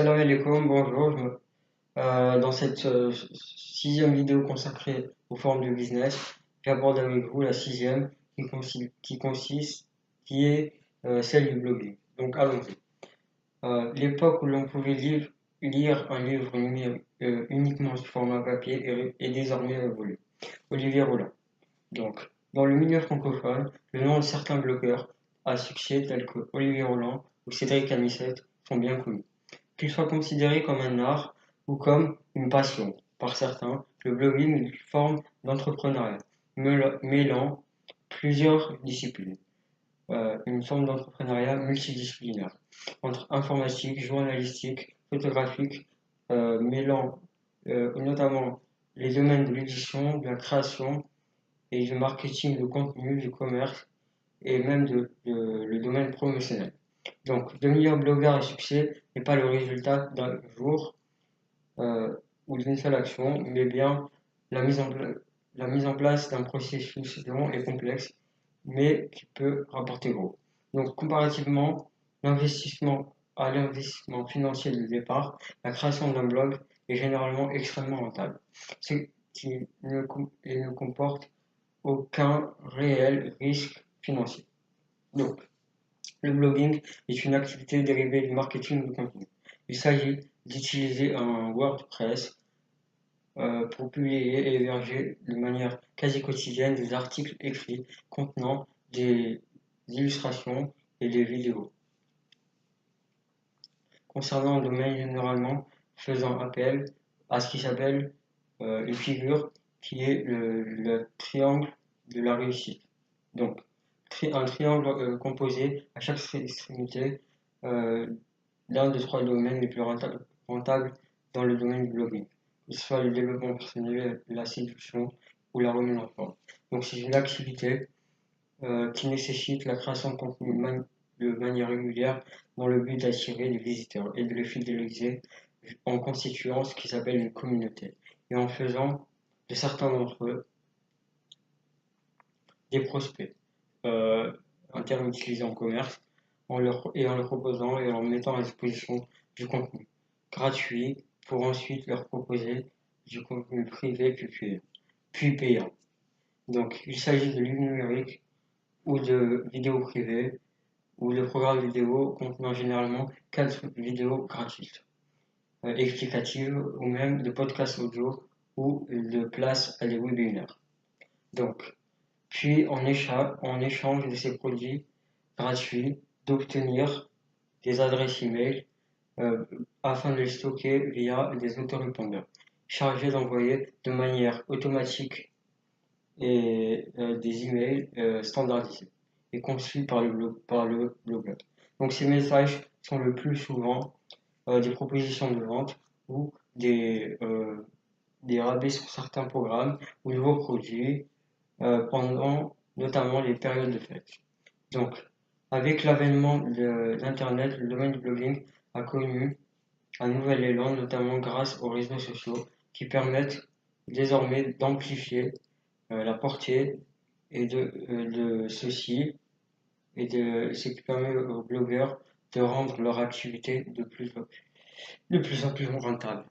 Salam alaikum, bonjour. Dans cette sixième vidéo consacrée aux formes de business, j'aborde avec vous la sixième qui est celle du blogging. Donc allons-y. L'époque où l'on pouvait lire un livre numérique uniquement sous format papier est désormais révolue. Olivier Roland. Donc, dans le milieu francophone, le nom de certains blogueurs à succès tels que Olivier Roland ou Cédric Anissette sont bien connus. Qu'il soit considéré comme un art ou comme une passion par certains, le blogging est une forme d'entrepreneuriat mêlant plusieurs disciplines. Une forme d'entrepreneuriat multidisciplinaire entre informatique, journalistique, photographique, mêlant notamment les domaines de l'édition, de la création et du marketing de contenu, du commerce et même le domaine promotionnel. Donc, devenir blogueur à succès n'est pas le résultat d'un jour ou d'une seule action, mais bien la mise en, la mise en place d'un processus long et complexe, mais qui peut rapporter gros. Donc, comparativement, l'investissement financier de départ, la création d'un blog est généralement extrêmement rentable, ce qui ne comporte aucun réel risque financier. Donc, le blogging est une activité dérivée du marketing de contenu. Il s'agit d'utiliser un WordPress pour publier et héberger de manière quasi quotidienne des articles écrits contenant des illustrations et des vidéos. Concernant le domaine généralement faisant appel à ce qui s'appelle une figure qui est le triangle de la réussite. Donc, un triangle composé à chaque extrémité euh, l'un des trois domaines les plus rentables dans le domaine du blogging, que ce soit le développement personnel, la séduction ou la remise en forme. Donc c'est une activité qui nécessite la création de contenu de manière régulière dans le but d'attirer des visiteurs et de les fidéliser en constituant ce qui s'appelle une communauté et en faisant de certains d'entre eux des prospects, euh, un terme utilisé en commerce, en leur proposant et en leur mettant à disposition du contenu gratuit pour ensuite leur proposer du contenu privé puis payant. Donc il s'agit de livres numériques ou de vidéos privées ou de programmes vidéo contenant généralement 4 vidéos gratuites, explicatives ou même de podcasts audio ou de place à des webinaires. Donc, puis en échange de ces produits gratuits, d'obtenir des adresses email euh, afin de les stocker via des autorépondeurs chargés d'envoyer de manière automatique et des emails standardisés et conçus par le blogueur. Donc ces messages sont le plus souvent des propositions de vente ou des rabais sur certains programmes ou nouveaux produits pendant notamment les périodes de fête. Donc, avec l'avènement de l'Internet, le domaine du blogging a connu un nouvel élan, notamment grâce aux réseaux sociaux qui permettent désormais d'amplifier la portée et de ceci et de ce qui permet aux blogueurs de rendre leur activité de plus en plus rentable.